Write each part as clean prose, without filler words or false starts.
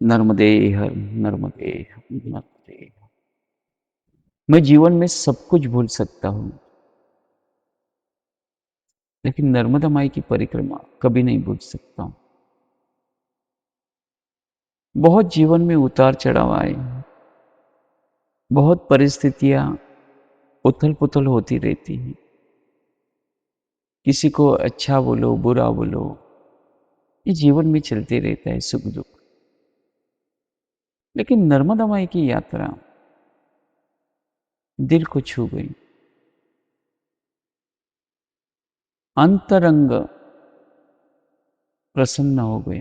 नर्मदे हर नर्मदे नर्मदे। मैं जीवन में सब कुछ भूल सकता हूँ, लेकिन नर्मदा माई की परिक्रमा कभी नहीं भूल सकता हूँ। बहुत जीवन में उतार चढ़ाव आए, बहुत परिस्थितियां उथल पुथल होती रहती हैं। किसी को अच्छा बोलो बुरा बोलो, ये जीवन में चलते रहता है, सुख दुख। लेकिन नर्मदा माई की यात्रा दिल को छू गई। अंतरंग प्रसन्न हो गए,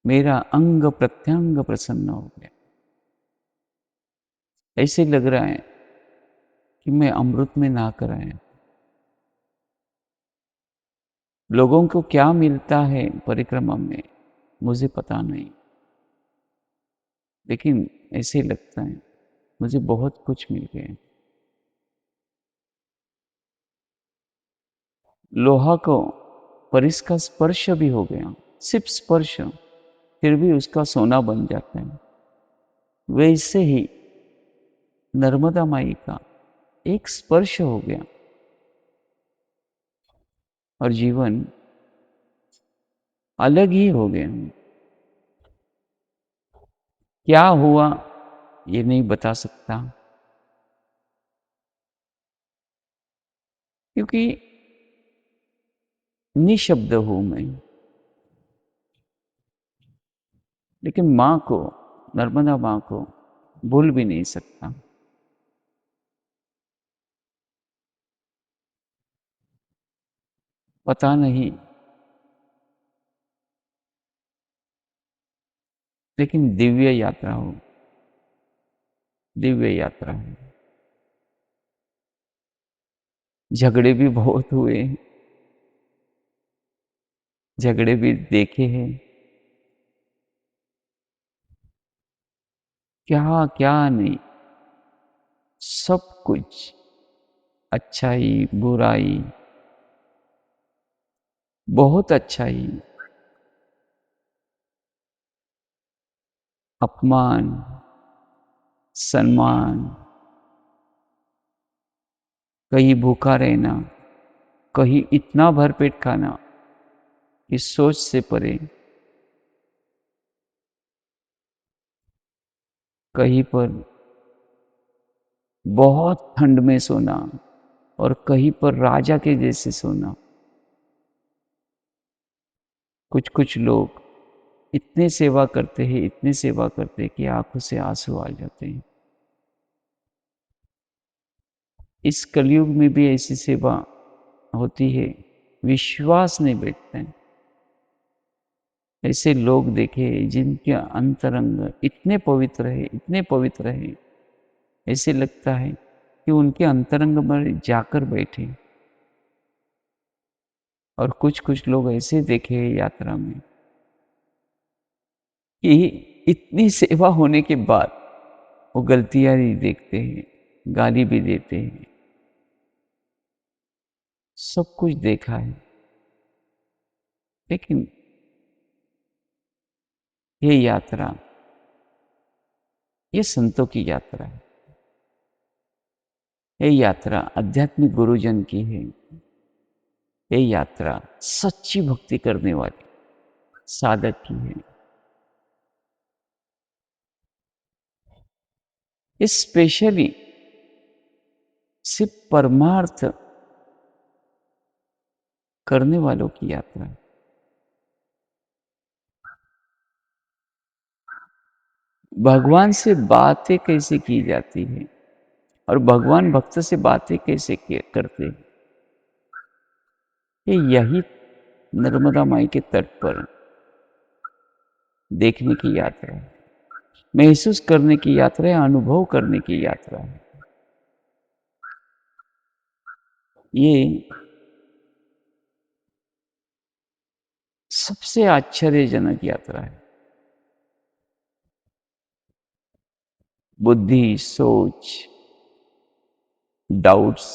मेरा अंग प्रत्यंग प्रसन्न हो गया। ऐसे लग रहा है कि मैं अमृत में नहा कर आया। लोगों को क्या मिलता है परिक्रमा में मुझे पता नहीं, लेकिन ऐसे लगता है मुझे बहुत कुछ मिल गया। लोहा को पर इसका स्पर्श भी हो गया, सिर्फ स्पर्श, फिर भी उसका सोना बन जाता है। वैसे ही नर्मदा माई का एक स्पर्श हो गया और जीवन अलग ही हो गया। क्या हुआ ये नहीं बता सकता, क्योंकि निशब्द हूं मैं। लेकिन मां को, नर्मदा मां को भूल भी नहीं सकता। पता नहीं, लेकिन दिव्य यात्रा हो, दिव्य यात्रा है। झगड़े भी बहुत हुए, झगड़े भी देखे हैं। क्या क्या नहीं, सब कुछ, अच्छाई बुराई, बहुत अच्छाई, अपमान, सम्मान, कहीं भूखा रहना, कहीं इतना भरपेट खाना कि सोच से परे, कहीं पर बहुत ठंड में सोना और कहीं पर राजा के जैसे सोना। कुछ कुछ लोग इतने सेवा करते हैं, इतने सेवा करते हैं कि आंखों से आंसू आ जाते हैं। इस कलयुग में भी ऐसी सेवा होती है, विश्वास नहीं बैठता है। ऐसे लोग देखे जिनके अंतरंग इतने पवित्र है, इतने पवित्र है, ऐसे लगता है कि उनके अंतरंग में जाकर बैठे। और कुछ कुछ लोग ऐसे देखे हैं यात्रा में कि इतनी सेवा होने के बाद वो गलतियां नहीं देखते हैं, गाली भी देते हैं। सब कुछ देखा है, लेकिन ये यात्रा, ये संतों की यात्रा है। ये यात्रा आध्यात्मिक गुरुजन की है। ये यात्रा सच्ची भक्ति करने वाले साधक की है। ये स्पेशली सिर्फ परमार्थ करने वालों की यात्रा है। भगवान से बातें कैसे की जाती है और भगवान भक्त से बातें कैसे करते हैं, ये यही नर्मदा माई के तट पर देखने की यात्रा है, महसूस करने की यात्रा है, अनुभव करने की यात्रा है। ये सबसे आश्चर्यजनक यात्रा है। बुद्धि, सोच, डाउट्स,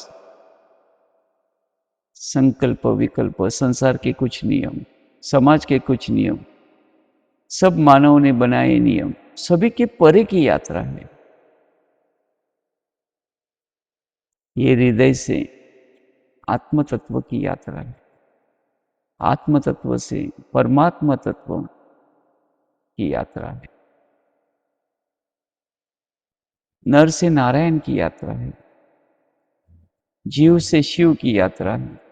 संकल्प विकल्प, संसार के कुछ नियम, समाज के कुछ नियम, सब मानव ने बनाए नियम, सभी के परे की यात्रा है। ये हृदय से आत्म तत्व की यात्रा है। आत्म तत्व से परमात्मा तत्व की यात्रा है। नर से नारायण की यात्रा है। जीव से शिव की यात्रा है।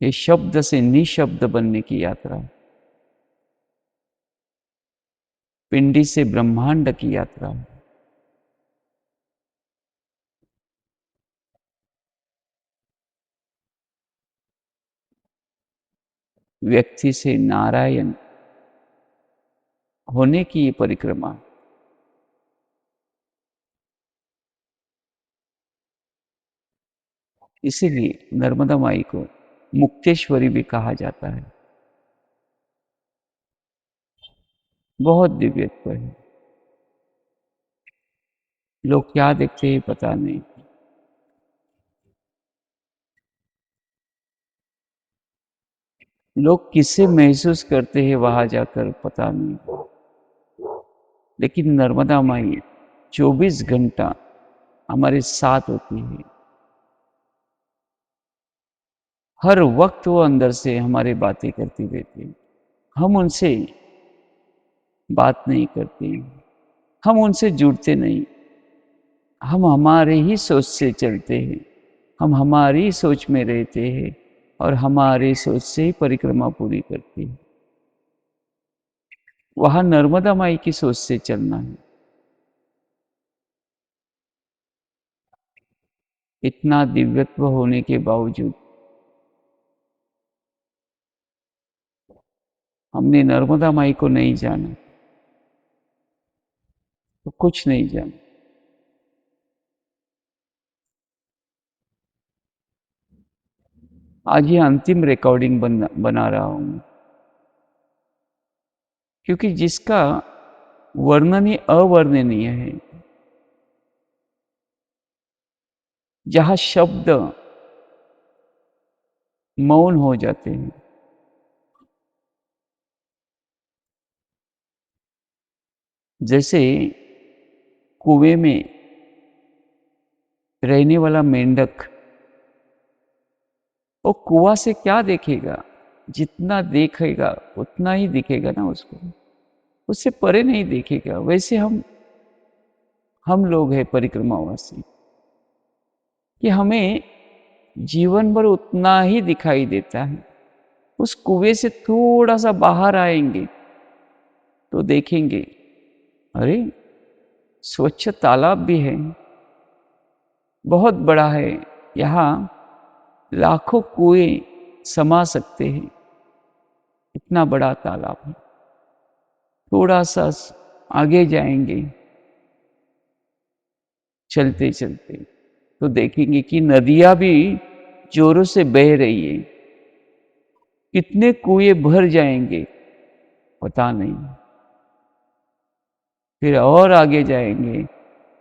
ये शब्द से निशब्द बनने की यात्रा है। पिंडी से ब्रह्मांड की यात्रा है। व्यक्ति से नारायण होने की ये परिक्रमा। इसीलिए नर्मदा माई को मुक्तेश्वरी भी कहा जाता है। बहुत दिव्यत्व है। लोग क्या देखते हैं पता नहीं। लोग किससे महसूस करते हैं वहां जाकर पता नहीं। लेकिन नर्मदा माई 24 घंटा हमारे साथ होती है। हर वक्त वो अंदर से हमारी बातें करती रहती है। हम उनसे बात नहीं करते, हम उनसे जुड़ते नहीं। हम हमारे ही सोच से चलते हैं। हम हमारी सोच में रहते हैं और हमारी सोच से ही परिक्रमा पूरी करते हैं। वहां नर्मदा माई की सोच से चलना है। इतना दिव्यत्व होने के बावजूद हमने नर्मदा माई को नहीं जाना तो कुछ नहीं जाना। आज ये अंतिम रिकॉर्डिंग बना रहा हूं, क्योंकि जिसका वर्णन ही अवर्णनीय है, जहां शब्द मौन हो जाते हैं। जैसे कुएं में रहने वाला मेंढक, वो कुआं से क्या देखेगा? जितना देखेगा उतना ही दिखेगा ना उसको, उससे परे नहीं देखेगा। वैसे हम लोग हैं परिक्रमावासी, कि हमें जीवन भर उतना ही दिखाई देता है। उस कुएं से थोड़ा सा बाहर आएंगे तो देखेंगे, अरे स्वच्छ तालाब भी है, बहुत बड़ा है। यहाँ लाखों कुएं समा सकते हैं, इतना बड़ा तालाब है। थोड़ा सा आगे जाएंगे चलते चलते तो देखेंगे कि नदियां भी जोरों से बह रही है। कितने कुएं भर जाएंगे पता नहीं। फिर और आगे जाएंगे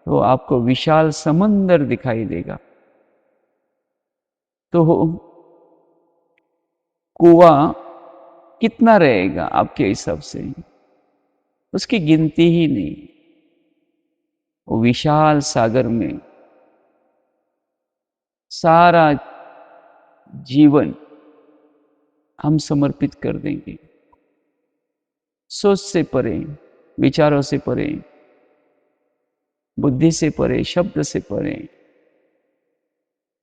तो आपको विशाल समंदर दिखाई देगा। तो कुआं कितना रहेगा आपके हिसाब से? उसकी गिनती ही नहीं। वो विशाल सागर में सारा जीवन हम समर्पित कर देंगे। सोच से परे, विचारों से परे, बुद्धि से परे, शब्द से परे।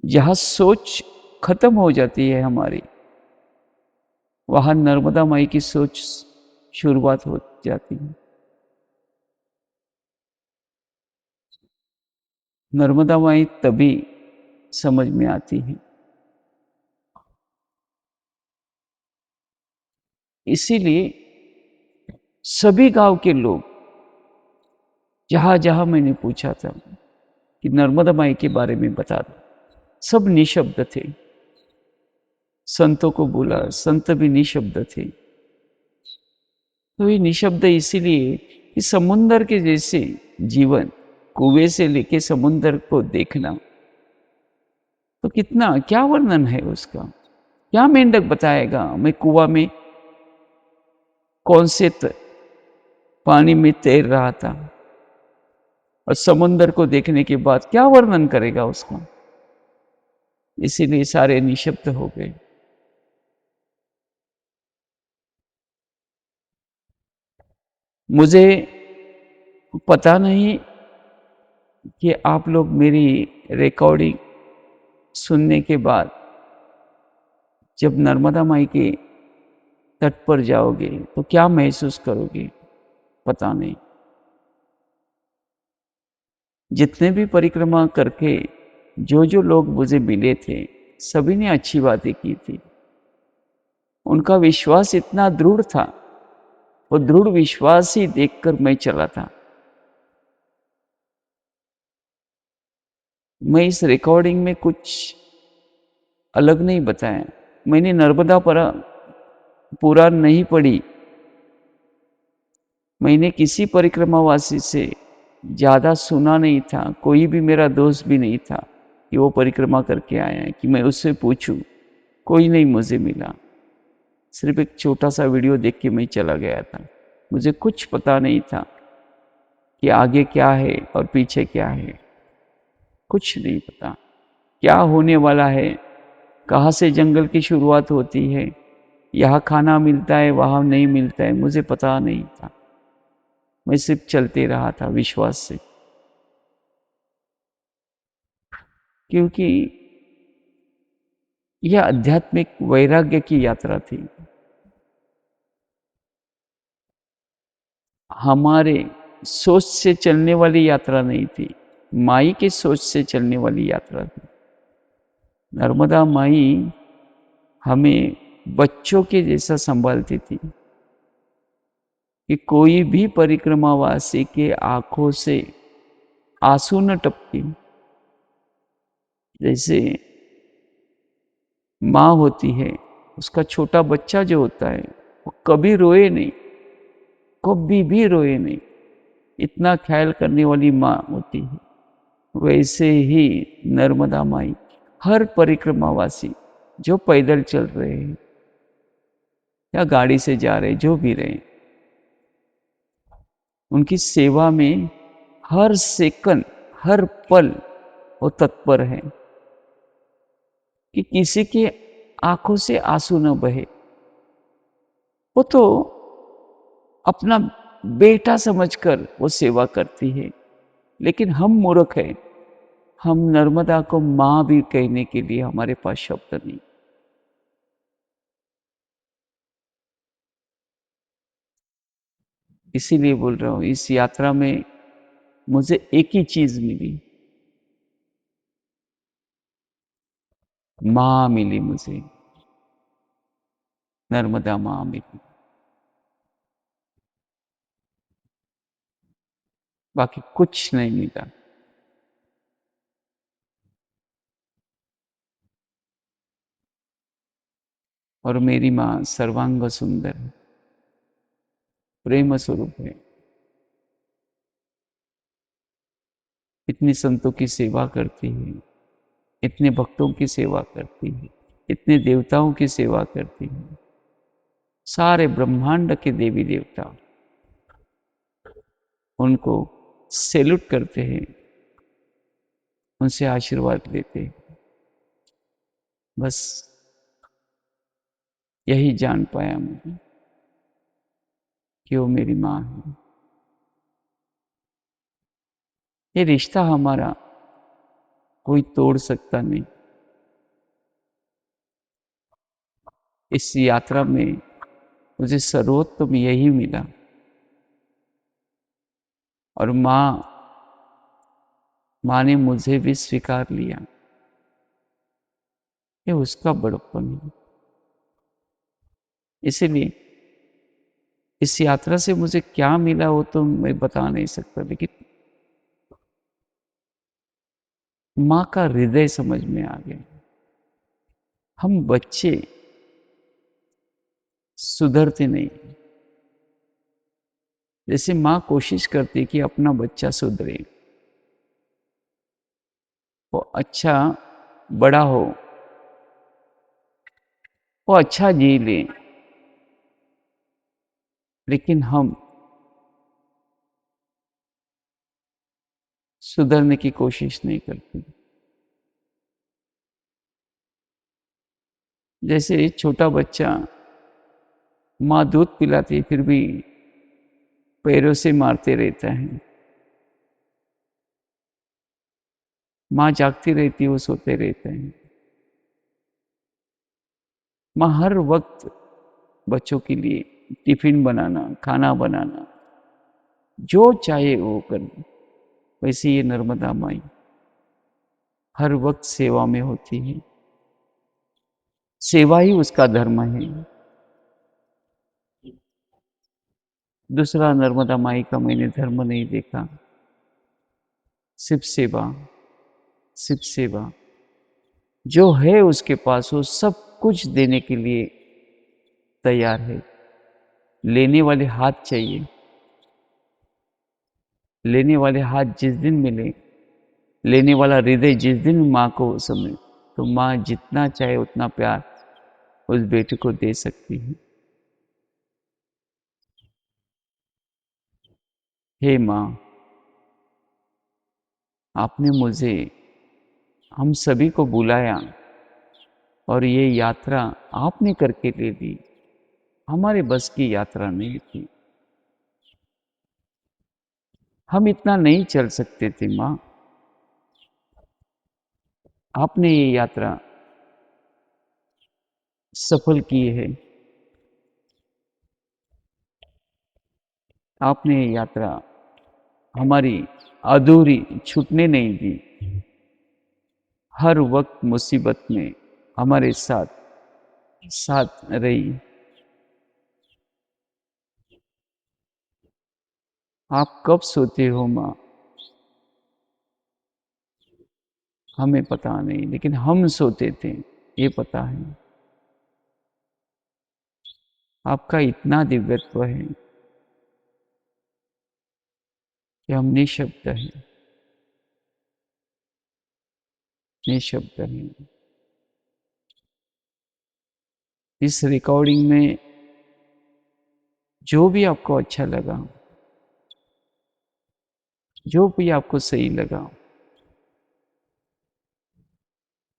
जहां सोच खत्म हो जाती है हमारी, वहां नर्मदा माई की सोच शुरुआत हो जाती है। नर्मदा माई तभी समझ में आती है। इसीलिए सभी गांव के लोग, जहां जहां मैंने पूछा था कि नर्मदा माई के बारे में बता दो, सब निशब्द थे। संतों को बोला, संत भी निशब्द थे। तो ये निशब्द इसीलिए कि समुन्दर के जैसे जीवन, कुएं से लेके समुन्दर को देखना, तो कितना क्या वर्णन है उसका। क्या मेंढक बताएगा मैं कुआं में कौन से पानी में तैर रहा था, और समुंदर को देखने के बाद क्या वर्णन करेगा उसका। इसीलिए सारे निशब्द हो गए। मुझे पता नहीं कि आप लोग मेरी रिकॉर्डिंग सुनने के बाद जब नर्मदा माई के तट पर जाओगे तो क्या महसूस करोगे, पता नहीं। जितने भी परिक्रमा करके जो जो लोग मुझे मिले थे, सभी ने अच्छी बातें की थी। उनका विश्वास इतना दृढ़ था, वो दृढ़ विश्वास ही देखकर मैं चला था। मैं इस रिकॉर्डिंग में कुछ अलग नहीं बताया। मैंने नर्मदा पुराण नहीं पढ़ी। मैंने किसी परिक्रमावासी से ज्यादा सुना नहीं था। कोई भी मेरा दोस्त भी नहीं था कि वो परिक्रमा करके आया है कि मैं उससे पूछूं। कोई नहीं मुझे मिला। सिर्फ एक छोटा सा वीडियो देख के मैं चला गया था। मुझे कुछ पता नहीं था कि आगे क्या है और पीछे क्या है। कुछ नहीं पता क्या होने वाला है, कहाँ से जंगल की शुरुआत होती है, यहाँ खाना मिलता है वहां नहीं मिलता है, मुझे पता नहीं था। मैं सिर्फ चलते रहा था विश्वास से, क्योंकि यह आध्यात्मिक वैराग्य की यात्रा थी। हमारे सोच से चलने वाली यात्रा नहीं थी, माई के सोच से चलने वाली यात्रा थी। नर्मदा माई हमें बच्चों के जैसा संभालती थी कि कोई भी परिक्रमावासी के आंखों से आंसू न टपके। जैसे माँ होती है, उसका छोटा बच्चा जो होता है वो कभी रोए नहीं, कभी भी रोए नहीं, इतना ख्याल करने वाली माँ होती है। वैसे ही नर्मदा माई हर परिक्रमावासी जो पैदल चल रहे हैं या गाड़ी से जा रहे, जो भी रहे, उनकी सेवा में हर सेकंड हर पल वो तत्पर है कि किसी के आंखों से आंसू न बहे। वो तो अपना बेटा समझकर वो सेवा करती है। लेकिन हम मूर्ख हैं, हम नर्मदा को मां भी कहने के लिए हमारे पास शब्द नहीं। इसीलिए बोल रहा हूं, इस यात्रा में मुझे एक ही चीज मिली, मां मिली मुझे, नर्मदा मां मिली। बाकी कुछ नहीं मिला। और मेरी मां सर्वांग सुंदर है, प्रेम स्वरूप है। इतनी संतों की सेवा करती है, इतने भक्तों की सेवा करती है, इतने देवताओं की सेवा करती है। सारे ब्रह्मांड के देवी देवता उनको सैल्यूट करते हैं, उनसे आशीर्वाद लेते हैं। बस यही जान पाया मैं कि वो मेरी माँ है। ये रिश्ता हमारा कोई तोड़ सकता नहीं। इस यात्रा में मुझे सर्वोत्तम यही मिला। और माँ ने मुझे भी स्वीकार लिया। ये उसका बड़प्पन है। इसीलिए इस यात्रा से मुझे क्या मिला वो तो मैं बता नहीं सकता, लेकिन माँ का हृदय समझ में आ गया। हम बच्चे सुधरते नहीं। जैसे माँ कोशिश करती कि अपना बच्चा सुधरे, वो अच्छा बड़ा हो, वो अच्छा जी लें, लेकिन हम सुधरने की कोशिश नहीं करते। जैसे एक छोटा बच्चा माँ दूध पिलाती है फिर भी पैरों से मारते रहता है। माँ जागती रहती है, वो सोते रहते हैं। माँ हर वक्त बच्चों के लिए टिफिन बनाना, खाना बनाना, जो चाहे वो कर। वैसे ये नर्मदा माई हर वक्त सेवा में होती है। सेवा ही उसका धर्म है। दूसरा नर्मदा माई का मैंने धर्म नहीं देखा। सिर्फ सेवा, सिर्फ सेवा। जो है उसके पास वो सब कुछ देने के लिए तैयार है। लेने वाले हाथ चाहिए। लेने वाले हाथ जिस दिन मिले, लेने वाला हृदय जिस दिन माँ को समझे, तो माँ जितना चाहे उतना प्यार उस बेटे को दे सकती है। हे माँ, आपने मुझे, हम सभी को बुलाया और ये यात्रा आपने करके ले दी। हमारे बस की यात्रा नहीं थी। हम इतना नहीं चल सकते थे माँ। आपने ये यात्रा सफल की है। आपने ये यात्रा हमारी अधूरी छूटने नहीं दी। हर वक्त मुसीबत में हमारे साथ साथ रही। आप कब सोते हो माँ, हमें पता नहीं, लेकिन हम सोते थे, ये पता है। आपका इतना दिव्यत्व है कि हम निःशब्द हैं, निःशब्द हैं। इस रिकॉर्डिंग में जो भी आपको अच्छा लगा, जो भी आपको सही लगा,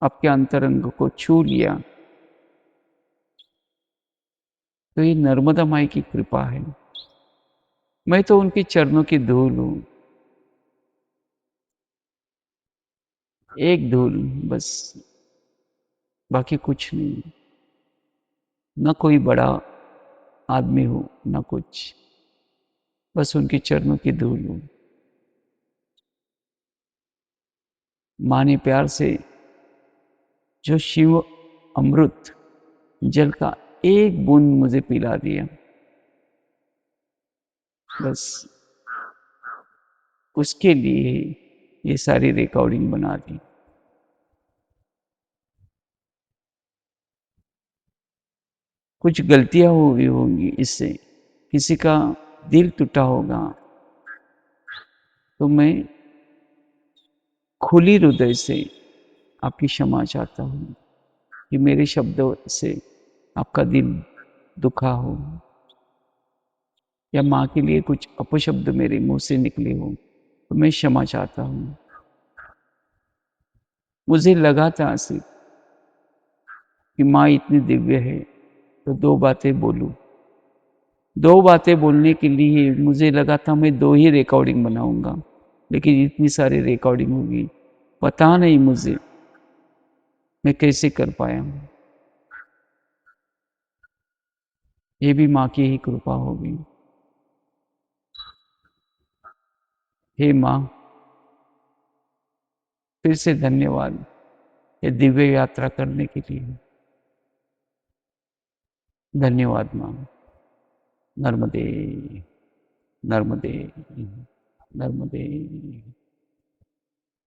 आपके अंतरंग को छू लिया, तो ये नर्मदा माई की कृपा है। मैं तो उनके चरणों की धूल हूं, एक धूल बस, बाकी कुछ नहीं। न कोई बड़ा आदमी हो, न कुछ, बस उनके चरणों की धूल हूं। माँ ने प्यार से जो शिव अमृत जल का एक बूंद मुझे पिला दिया, बस उसके लिए ये सारी रिकॉर्डिंग बना दी। कुछ गलतियां हुई होंगी इससे, किसी का दिल टूटा होगा, तो मैं खुली हृदय से आपकी क्षमा चाहता हूँ कि मेरे शब्दों से आपका दिल दुखा हो, या माँ के लिए कुछ अपशब्द मेरे मुंह से निकले हो, तो मैं क्षमा चाहता हूँ। मुझे लगा था सिर्फ कि माँ इतनी दिव्य है तो दो बातें बोलूं। दो बातें बोलने के लिए मुझे लगा था मैं दो ही रिकॉर्डिंग बनाऊंगा, लेकिन इतनी सारी रिकॉर्डिंग होगी, पता नहीं मुझे मैं कैसे कर पाया हूँ। ये भी माँ की ही कृपा होगी। हे माँ, फिर से धन्यवाद ये दिव्य यात्रा करने के लिए। धन्यवाद माँ। नर्मदे, नर्मदे, नर्मदे।